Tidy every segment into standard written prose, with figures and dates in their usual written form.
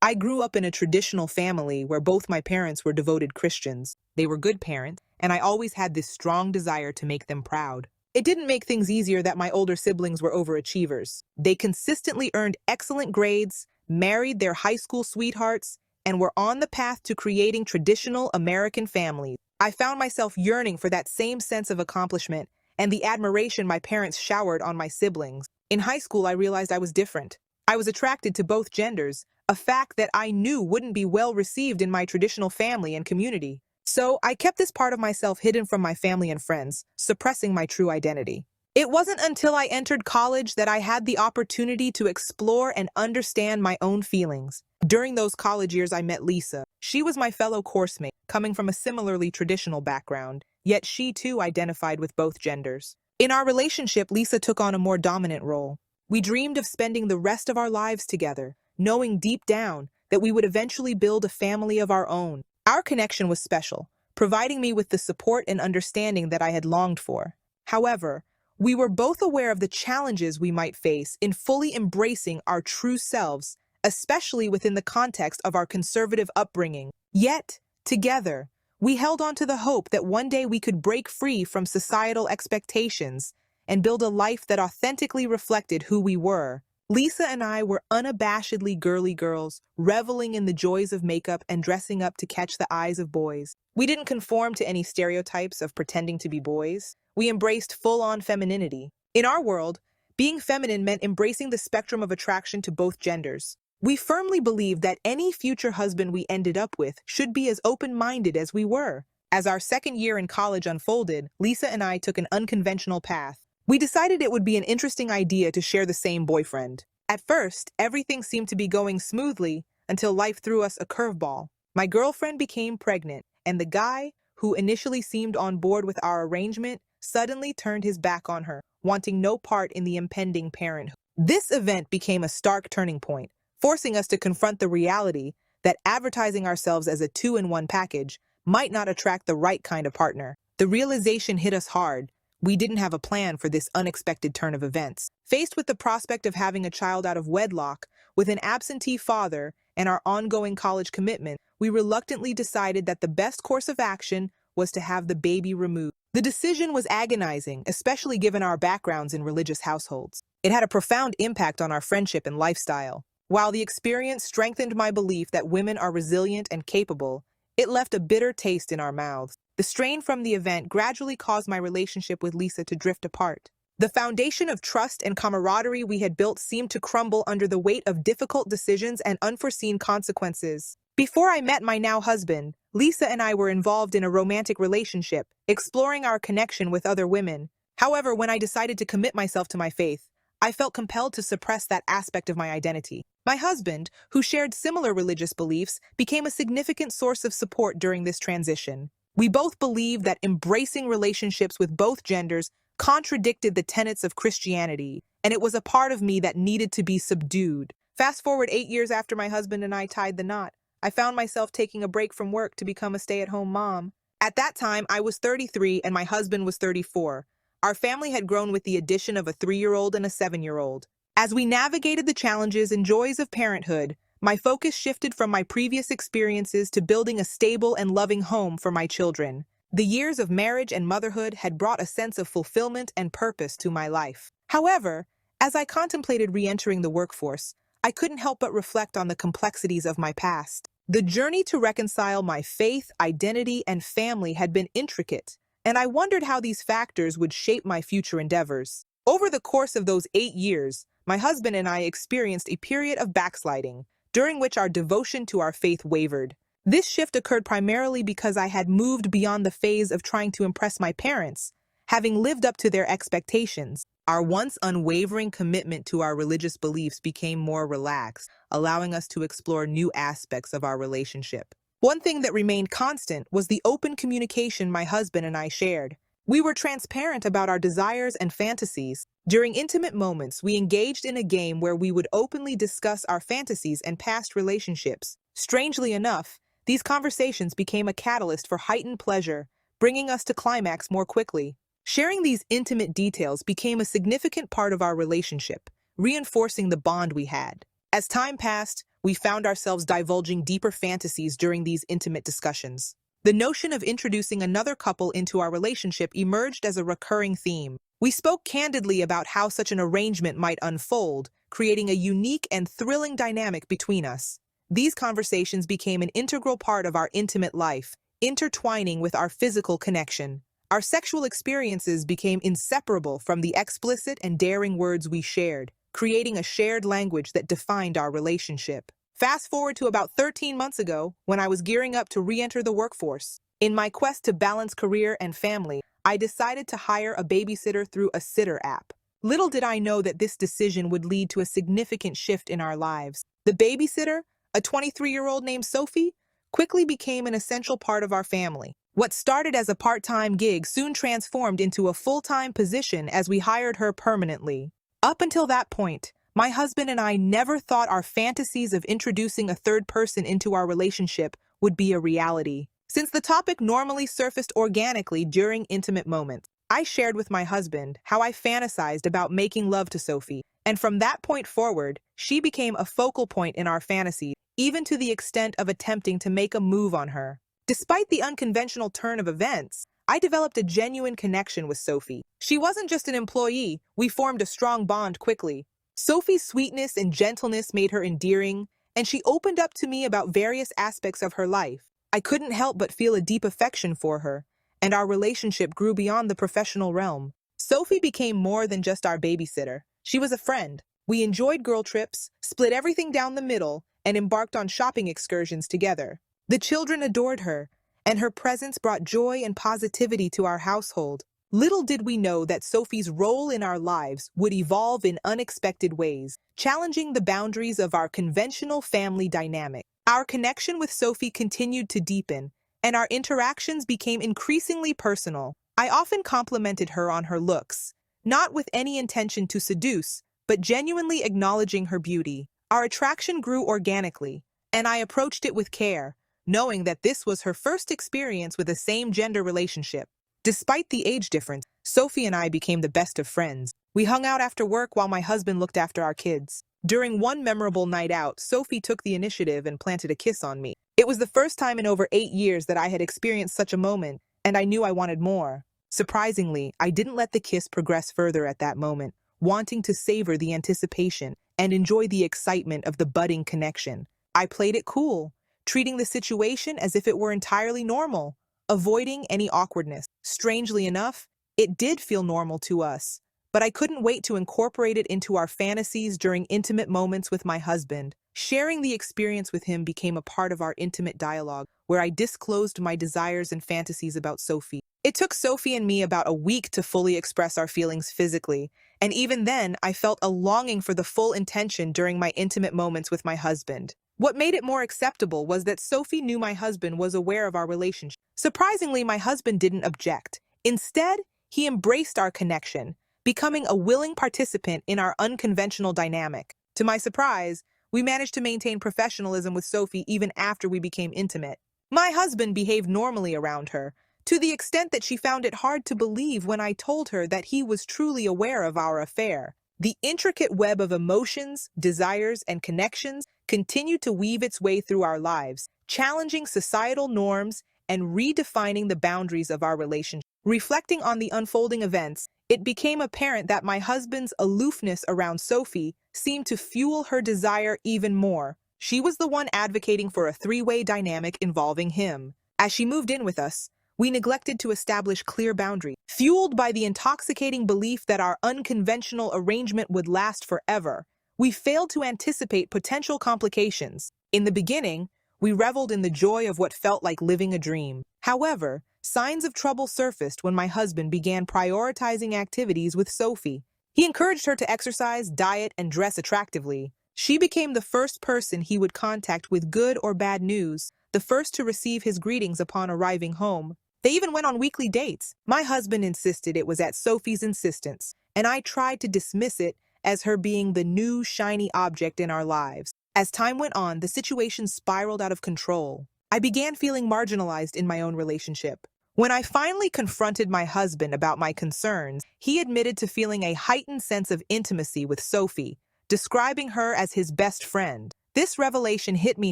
I grew up in a traditional family where both my parents were devoted Christians. They were good parents, and I always had this strong desire to make them proud. It didn't make things easier that my older siblings were overachievers. They consistently earned excellent grades, married their high school sweethearts, and were on the path to creating traditional American families. I found myself yearning for that same sense of accomplishment and the admiration my parents showered on my siblings. In high school, I realized I was different. I was attracted to both genders, a fact that I knew wouldn't be well received in my traditional family and community. So I kept this part of myself hidden from my family and friends, suppressing my true identity. It wasn't until I entered college that I had the opportunity to explore and understand my own feelings. During those college years, I met Lisa. She was my fellow coursemate, coming from a similarly traditional background, yet she too identified with both genders. In our relationship, Lisa took on a more dominant role. We dreamed of spending the rest of our lives together, knowing deep down that we would eventually build a family of our own. Our connection was special, providing me with the support and understanding that I had longed for. However, we were both aware of the challenges we might face in fully embracing our true selves, especially within the context of our conservative upbringing. Yet, together, we held on to the hope that one day we could break free from societal expectations and build a life that authentically reflected who we were. Lisa and I were unabashedly girly girls, reveling in the joys of makeup and dressing up to catch the eyes of boys. We didn't conform to any stereotypes of pretending to be boys. We embraced full-on femininity. In our world, being feminine meant embracing the spectrum of attraction to both genders. We firmly believed that any future husband we ended up with should be as open-minded as we were. As our second year in college unfolded, Lisa and I took an unconventional path. We decided it would be an interesting idea to share the same boyfriend. At first, everything seemed to be going smoothly until life threw us a curveball. My girlfriend became pregnant, and the guy, who initially seemed on board with our arrangement, suddenly turned his back on her, wanting no part in the impending parenthood. This event became a stark turning point, forcing us to confront the reality that advertising ourselves as a two-in-one package might not attract the right kind of partner. The realization hit us hard. We didn't have a plan for this unexpected turn of events. Faced with the prospect of having a child out of wedlock, with an absentee father, and our ongoing college commitment, we reluctantly decided that the best course of action was to have the baby removed. The decision was agonizing, especially given our backgrounds in religious households. It had a profound impact on our friendship and lifestyle. While the experience strengthened my belief that women are resilient and capable, it left a bitter taste in our mouths. The strain from the event gradually caused my relationship with Lisa to drift apart. The foundation of trust and camaraderie we had built seemed to crumble under the weight of difficult decisions and unforeseen consequences. Before I met my now husband, Lisa and I were involved in a romantic relationship, exploring our connection with other women. However, when I decided to commit myself to my faith, I felt compelled to suppress that aspect of my identity. My husband, who shared similar religious beliefs, became a significant source of support during this transition. We both believed that embracing relationships with both genders contradicted the tenets of Christianity, and it was a part of me that needed to be subdued. Fast forward 8 years after my husband and I tied the knot, I found myself taking a break from work to become a stay-at-home mom. At that time, I was 33 and my husband was 34. Our family had grown with the addition of a 3-year-old and a 7-year-old. As we navigated the challenges and joys of parenthood, my focus shifted from my previous experiences to building a stable and loving home for my children. The years of marriage and motherhood had brought a sense of fulfillment and purpose to my life. However, as I contemplated re-entering the workforce, I couldn't help but reflect on the complexities of my past. The journey to reconcile my faith, identity, and family had been intricate, and I wondered how these factors would shape my future endeavors. Over the course of those 8 years, my husband and I experienced a period of backsliding, during which our devotion to our faith wavered. This shift occurred primarily because I had moved beyond the phase of trying to impress my parents, having lived up to their expectations. Our once unwavering commitment to our religious beliefs became more relaxed, allowing us to explore new aspects of our relationship. One thing that remained constant was the open communication my husband and I shared. We were transparent about our desires and fantasies. During intimate moments, we engaged in a game where we would openly discuss our fantasies and past relationships. Strangely enough, these conversations became a catalyst for heightened pleasure, bringing us to climax more quickly. Sharing these intimate details became a significant part of our relationship, reinforcing the bond we had. As time passed, we found ourselves divulging deeper fantasies during these intimate discussions. The notion of introducing another couple into our relationship emerged as a recurring theme. We spoke candidly about how such an arrangement might unfold, creating a unique and thrilling dynamic between us. These conversations became an integral part of our intimate life, intertwining with our physical connection. Our sexual experiences became inseparable from the explicit and daring words we shared, creating a shared language that defined our relationship. Fast forward to about 13 months ago, when I was gearing up to re-enter the workforce. In my quest to balance career and family, I decided to hire a babysitter through a sitter app. Little did I know that this decision would lead to a significant shift in our lives. The babysitter, a 23-year-old named Sophie, quickly became an essential part of our family. What started as a part-time gig soon transformed into a full-time position as we hired her permanently. Up until that point, my husband and I never thought our fantasies of introducing a third person into our relationship would be a reality. Since the topic normally surfaced organically during intimate moments, I shared with my husband how I fantasized about making love to Sophie, and from that point forward, she became a focal point in our fantasies, even to the extent of attempting to make a move on her. Despite the unconventional turn of events, I developed a genuine connection with Sophie. She wasn't just an employee, we formed a strong bond quickly. Sophie's sweetness and gentleness made her endearing, and she opened up to me about various aspects of her life. I couldn't help but feel a deep affection for her, and our relationship grew beyond the professional realm. Sophie became more than just our babysitter. She was a friend. We enjoyed girl trips, split everything down the middle, and embarked on shopping excursions together. The children adored her, and her presence brought joy and positivity to our household. Little did we know that Sophie's role in our lives would evolve in unexpected ways, challenging the boundaries of our conventional family dynamic. Our connection with Sophie continued to deepen, and our interactions became increasingly personal. I often complimented her on her looks, not with any intention to seduce, but genuinely acknowledging her beauty. Our attraction grew organically, and I approached it with care, knowing that this was her first experience with a same-gender relationship. Despite the age difference, Sophie and I became the best of friends. We hung out after work while my husband looked after our kids. During one memorable night out, Sophie took the initiative and planted a kiss on me. It was the first time in over 8 years that I had experienced such a moment, and I knew I wanted more. Surprisingly, I didn't let the kiss progress further at that moment, wanting to savor the anticipation and enjoy the excitement of the budding connection. I played it cool, treating the situation as if it were entirely normal, avoiding any awkwardness. Strangely enough, it did feel normal to us, but I couldn't wait to incorporate it into our fantasies during intimate moments with my husband. Sharing the experience with him became a part of our intimate dialogue, where I disclosed my desires and fantasies about Sophie. It took Sophie and me about a week to fully express our feelings physically, and even then, I felt a longing for the full intention during my intimate moments with my husband. What made it more acceptable was that Sophie knew my husband was aware of our relationship. Surprisingly, my husband didn't object. Instead, he embraced our connection, becoming a willing participant in our unconventional dynamic. To my surprise, we managed to maintain professionalism with Sophie even after we became intimate. My husband behaved normally around her, to the extent that she found it hard to believe when I told her that he was truly aware of our affair. The intricate web of emotions, desires, and connections continued to weave its way through our lives, challenging societal norms and redefining the boundaries of our relationship. Reflecting on the unfolding events, it became apparent that my husband's aloofness around Sophie seemed to fuel her desire even more. She was the one advocating for a three-way dynamic involving him. As she moved in with us, we neglected to establish clear boundaries. Fueled by the intoxicating belief that our unconventional arrangement would last forever, we failed to anticipate potential complications. In the beginning, we reveled in the joy of what felt like living a dream. However, signs of trouble surfaced when my husband began prioritizing activities with Sophie. He encouraged her to exercise, diet, and dress attractively. She became the first person he would contact with good or bad news, the first to receive his greetings upon arriving home. They even went on weekly dates. My husband insisted it was at Sophie's insistence, and I tried to dismiss it as her being the new shiny object in our lives. As time went on, the situation spiraled out of control. I began feeling marginalized in my own relationship. When I finally confronted my husband about my concerns, he admitted to feeling a heightened sense of intimacy with Sophie, describing her as his best friend. This revelation hit me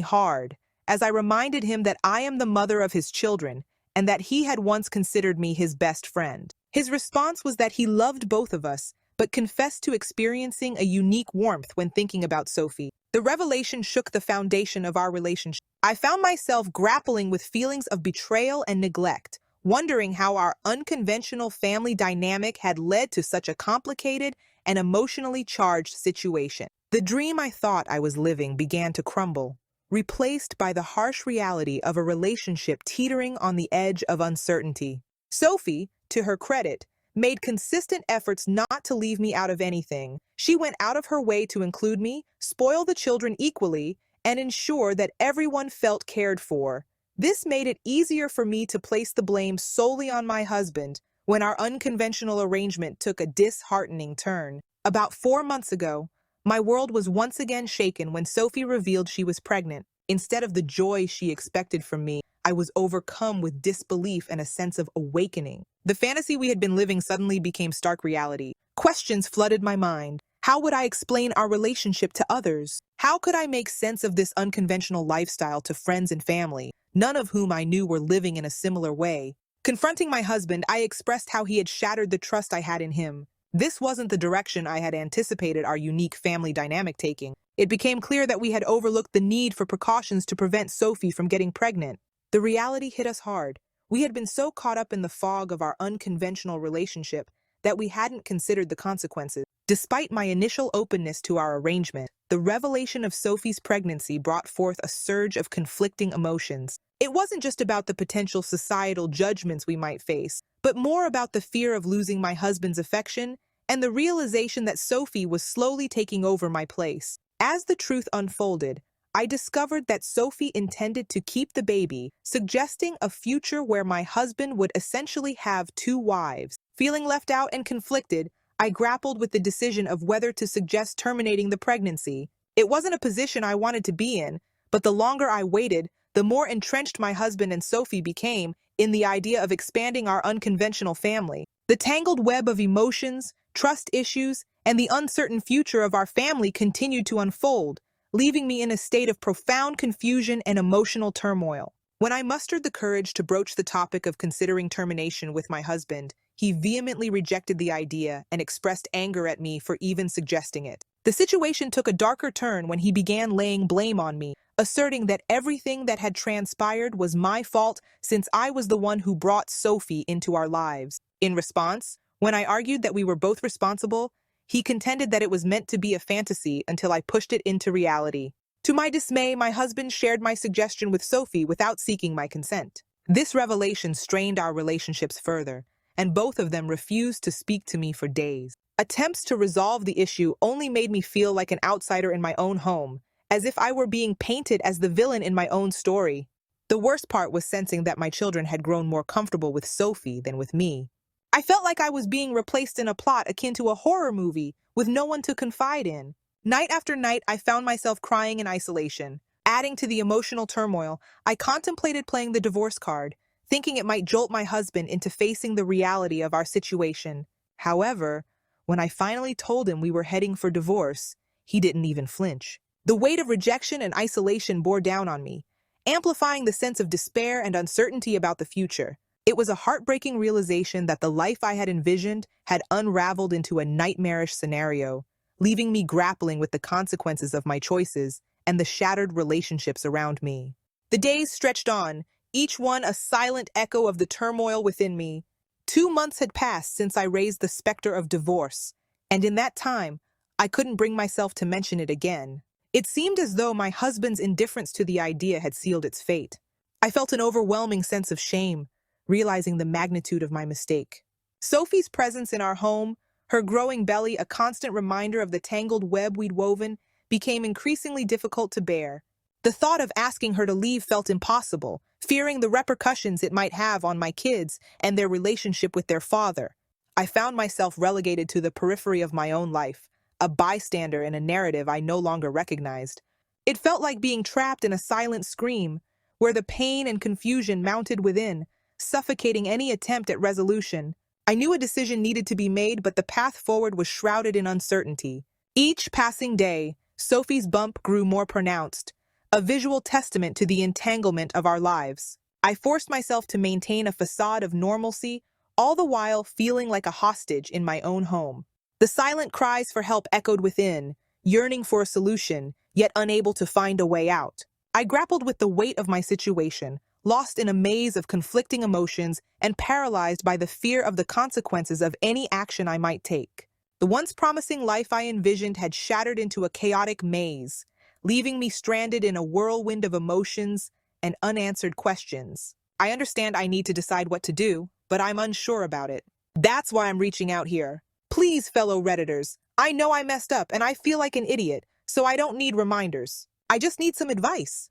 hard, as I reminded him that I am the mother of his children and that he had once considered me his best friend. His response was that he loved both of us, but confessed to experiencing a unique warmth when thinking about Sophie. The revelation shook the foundation of our relationship. I found myself grappling with feelings of betrayal and neglect, wondering how our unconventional family dynamic had led to such a complicated and emotionally charged situation. The dream I thought I was living began to crumble, replaced by the harsh reality of a relationship teetering on the edge of uncertainty. Sophie, to her credit, made consistent efforts not to leave me out of anything. She went out of her way to include me, spoil the children equally, and ensure that everyone felt cared for. This made it easier for me to place the blame solely on my husband when our unconventional arrangement took a disheartening turn. About 4 months ago, my world was once again shaken when Sophie revealed she was pregnant. Instead of the joy she expected from me, I was overcome with disbelief and a sense of awakening. The fantasy we had been living suddenly became stark reality. Questions flooded my mind. How would I explain our relationship to others? How could I make sense of this unconventional lifestyle to friends and family, none of whom I knew were living in a similar way? Confronting my husband, I expressed how he had shattered the trust I had in him. This wasn't the direction I had anticipated our unique family dynamic taking. It became clear that we had overlooked the need for precautions to prevent Sophie from getting pregnant. The reality hit us hard. We had been so caught up in the fog of our unconventional relationship that we hadn't considered the consequences. Despite my initial openness to our arrangement, the revelation of Sophie's pregnancy brought forth a surge of conflicting emotions. It wasn't just about the potential societal judgments we might face, but more about the fear of losing my husband's affection and the realization that Sophie was slowly taking over my place. As the truth unfolded, I discovered that Sophie intended to keep the baby, suggesting a future where my husband would essentially have two wives. Feeling left out and conflicted, I grappled with the decision of whether to suggest terminating the pregnancy. It wasn't a position I wanted to be in, but the longer I waited, the more entrenched my husband and Sophie became in the idea of expanding our unconventional family. The tangled web of emotions, trust issues, and the uncertain future of our family continued to unfold, leaving me in a state of profound confusion and emotional turmoil. When I mustered the courage to broach the topic of considering termination with my husband, he vehemently rejected the idea and expressed anger at me for even suggesting it. The situation took a darker turn when he began laying blame on me, asserting that everything that had transpired was my fault since I was the one who brought Sophie into our lives. In response, when I argued that we were both responsible, he contended that it was meant to be a fantasy until I pushed it into reality. To my dismay, my husband shared my suggestion with Sophie without seeking my consent. This revelation strained our relationships further, and both of them refused to speak to me for days. Attempts to resolve the issue only made me feel like an outsider in my own home, as if I were being painted as the villain in my own story. The worst part was sensing that my children had grown more comfortable with Sophie than with me. I felt like I was being replaced in a plot akin to a horror movie with no one to confide in. Night after night, I found myself crying in isolation. Adding to the emotional turmoil, I contemplated playing the divorce card, thinking it might jolt my husband into facing the reality of our situation. However, when I finally told him we were heading for divorce, he didn't even flinch. The weight of rejection and isolation bore down on me, amplifying the sense of despair and uncertainty about the future. It was a heartbreaking realization that the life I had envisioned had unraveled into a nightmarish scenario, leaving me grappling with the consequences of my choices and the shattered relationships around me. The days stretched on, each one a silent echo of the turmoil within me. 2 months had passed since I raised the specter of divorce, and in that time, I couldn't bring myself to mention it again. It seemed as though my husband's indifference to the idea had sealed its fate. I felt an overwhelming sense of shame, realizing the magnitude of my mistake. Sophie's presence in our home, her growing belly a constant reminder of the tangled web we'd woven, became increasingly difficult to bear. The thought of asking her to leave felt impossible, fearing the repercussions it might have on my kids and their relationship with their father. I found myself relegated to the periphery of my own life, a bystander in a narrative I no longer recognized. It felt like being trapped in a silent scream, where the pain and confusion mounted within, suffocating any attempt at resolution. I knew a decision needed to be made, but the path forward was shrouded in uncertainty. Each passing day, Sophie's bump grew more pronounced, a visual testament to the entanglement of our lives. I forced myself to maintain a facade of normalcy, all the while feeling like a hostage in my own home. The silent cries for help echoed within, yearning for a solution, yet unable to find a way out. I grappled with the weight of my situation, lost in a maze of conflicting emotions and paralyzed by the fear of the consequences of any action I might take. The once promising life I envisioned had shattered into a chaotic maze, leaving me stranded in a whirlwind of emotions and unanswered questions. I understand I need to decide what to do, but I'm unsure about it. That's why I'm reaching out here. Please, fellow Redditors, I know I messed up and I feel like an idiot, so I don't need reminders. I just need some advice.